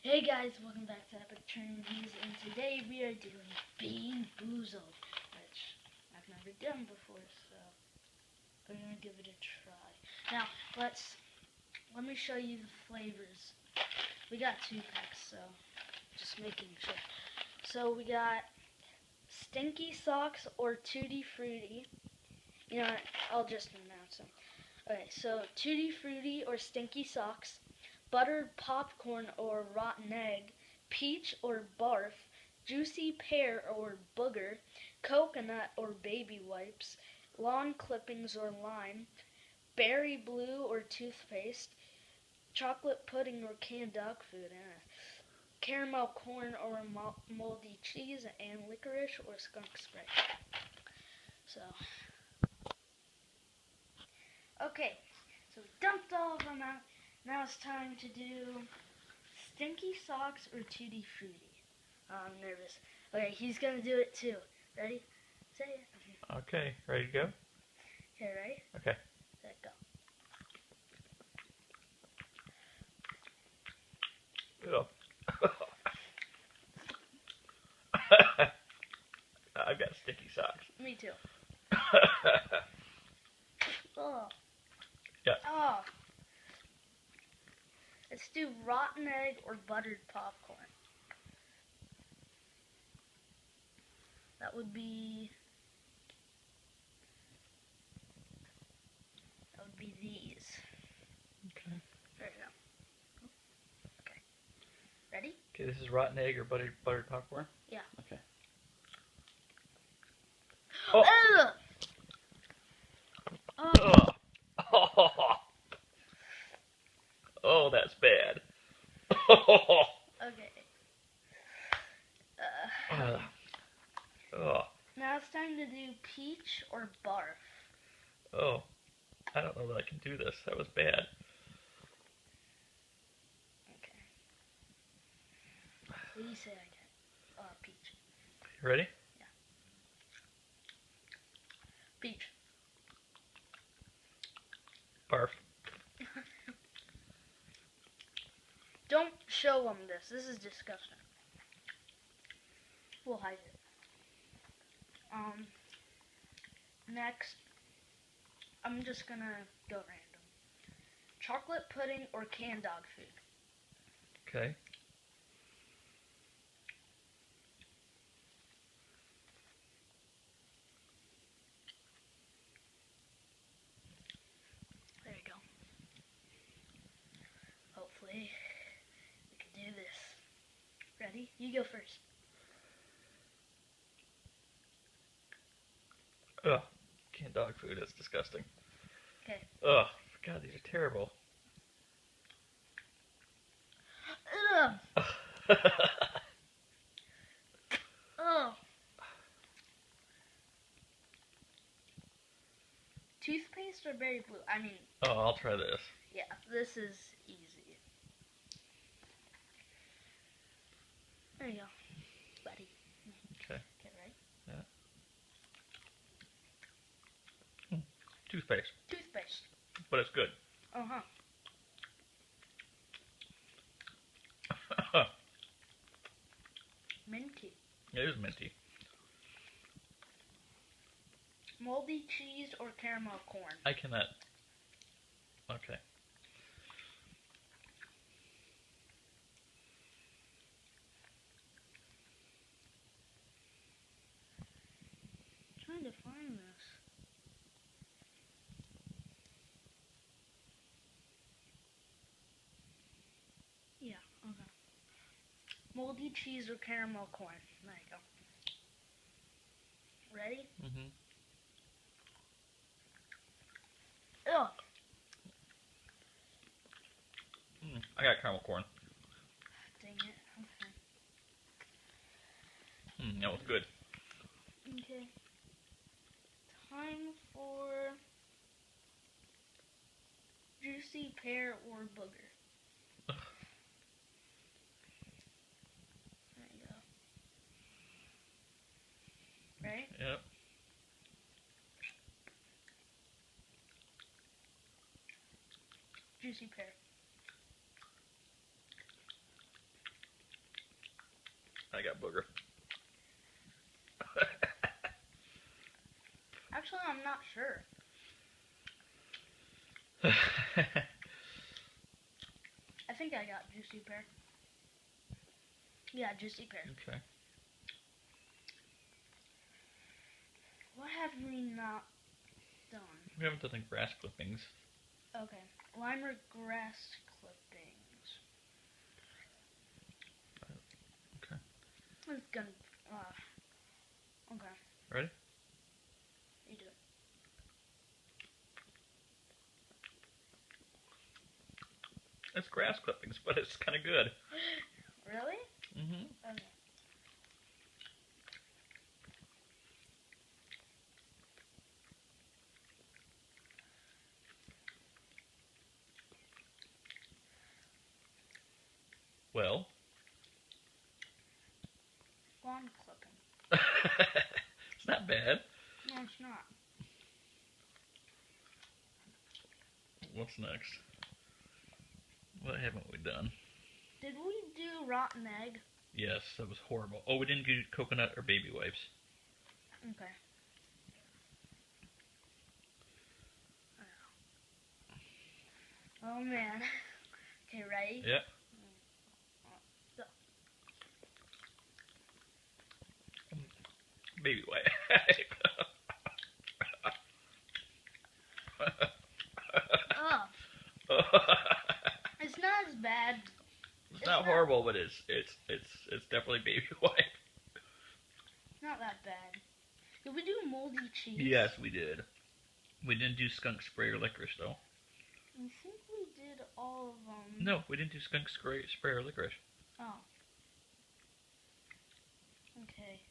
Hey guys, welcome back to Epic Trinities, and today we are doing Being Boozled, which I've never done before, so we're gonna give it a try. Now, let me show you the flavors. We got 2 packs, so just making sure. So we got Stinky Socks or Tutti Frutti. You know what, I'll just announce them. Okay, so Tutti Frutti or Stinky Socks, buttered popcorn or rotten egg, peach or barf, juicy pear or booger, coconut or baby wipes, lawn clippings or lime, berry blue or toothpaste, chocolate pudding or canned dog food, caramel corn or moldy cheese, and licorice or skunk spray. So, okay, so we dumped all of them out. Now it's time to do Stinky Socks or Tutti Frutti. Oh, I'm nervous. Okay, he's gonna do it too. Ready? Say it. Okay, ready to go? Okay, ready? Okay. Set, go. Oh. I've got sticky socks. Me too. Oh. Yeah. Oh. Let's do rotten egg or buttered popcorn. That would be these. Okay. There you go. Okay. Ready? Okay, this is rotten egg or buttered popcorn? Yeah. Okay. Oh! Ugh! Oh. Oh, oh that's bad. Okay. Oh. Now it's time to do peach or barf. Oh. I don't know that I can do this. That was bad. Okay. What do you say I get? Peach. You ready? Yeah. Peach. Barf. Don't show them this. This is disgusting. We'll hide it. Next, I'm just gonna go random. Chocolate pudding or canned dog food? Okay. There you go. Hopefully, we can do this. Ready? You go first. Ugh. Canned dog food is disgusting. Okay. Ugh. God, these are terrible. Ugh. Ugh. Toothpaste or berry blue? I mean... Oh, I'll try this. Yeah, this is easy. There you go, buddy. Okay. Okay, right? Yeah. Toothpaste. Toothpaste. But it's good. Uh-huh. Minty. It is minty. Moldy cheese or caramel corn? I cannot. Okay. I'm trying to find this. Yeah, okay. Moldy cheese or caramel corn? There you go. Ready? Mm-hmm. Ugh. I got caramel corn. Dang it. Okay. That was good. Okay. Time for juicy pear or booger. There you go. Right? Yep. Juicy pear. I got booger. Actually, I'm not sure. I think I got juicy pear. Yeah, juicy pear. Okay. What have we not done? We haven't done the grass clippings. Okay. Lime or grass clippings. Okay. It's gonna. Okay. Ready? You do it. It's grass clippings, but it's kind of good. Really? Mm-hmm. Okay. Well. Lawn clipping. It's not bad. No, it's not. What's next? What haven't we done? Did we do rotten egg? Yes, that was horrible. Oh, we didn't do coconut or baby wipes. Okay. Oh man. Okay, ready? Yeah. Go. Baby wipe. Oh. It's not as bad. It's not horrible, but it's definitely baby wipe. Not that bad. Did we do moldy cheese? Yes, we did. We didn't do skunk spray or licorice though. I think we did all of them. No, we didn't do skunk spray or licorice. Oh. Okay.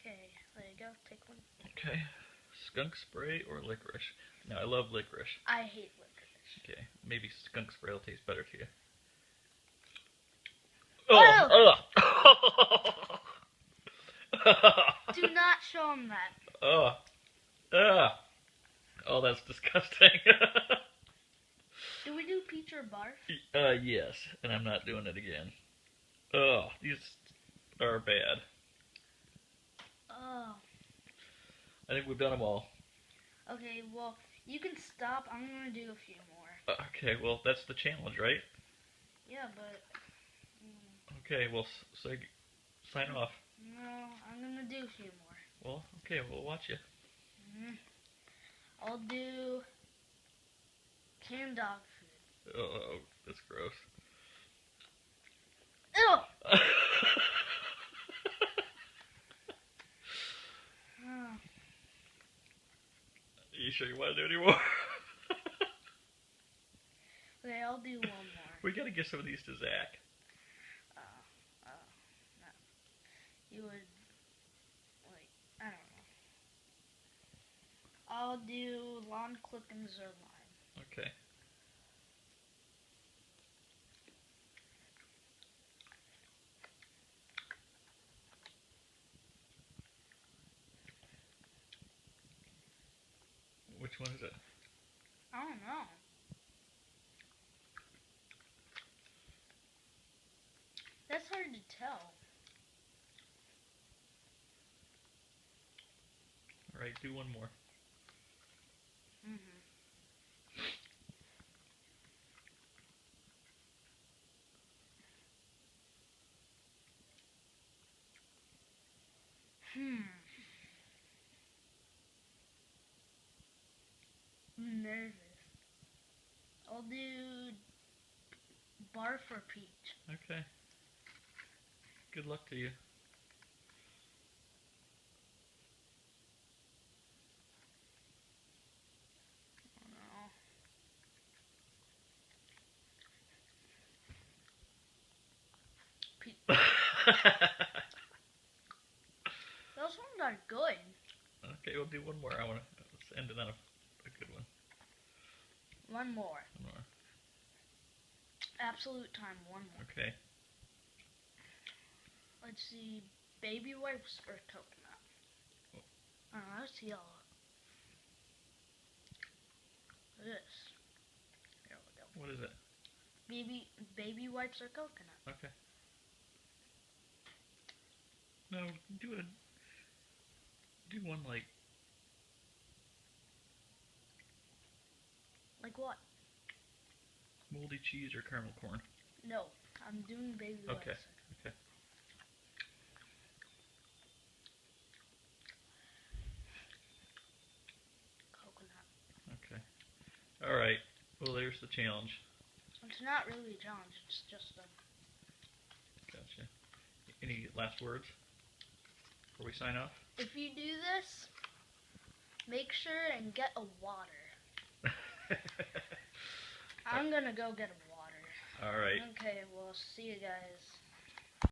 Okay, there you go. Take one. Okay. Skunk spray or licorice? Now, I love licorice. I hate licorice. Okay, maybe skunk spray will taste better to you. Oh! Oh! Do not show him that. Oh. Oh, that's disgusting. Do we do peach or barf? Yes, and I'm not doing it again. Oh, these are bad. Oh. I think we've done them all. Okay, well, you can stop. I'm gonna do a few more. Okay, well, that's the challenge, right? Yeah, but... Okay, well, sign off. No, I'm gonna do a few more. Well, okay, we'll watch you. I'll do canned dog food. Oh, that's gross. Ew! You sure you want to do any more? Okay, I'll do one more. We gotta give some of these to Zach. No. You would, like, I don't know. I'll do lawn clippings or lime. Okay. Which one is it? I don't know. That's hard to tell. Alright, do one more. I'm nervous. I'll do barf or peach. Okay. Good luck to you. No. Peach. Those ones are good. Okay, we'll do one more. Let's end it on a good one. One more. One more. Absolute time. One more. Okay. Let's see. Baby wipes or coconut? Oh, that's yellow. This. Here we go. What is it? baby wipes or coconut. Okay. No, do one like Like what? moldy cheese or caramel corn. No, I'm doing baby wipes. Okay. Okay. Coconut. Okay. All right. Well, there's the challenge. It's not really a challenge. It's just a. Gotcha. Any last words before we sign off? If you do this, make sure and get a water. I'm gonna go get a water. All right. Okay, well, see you guys.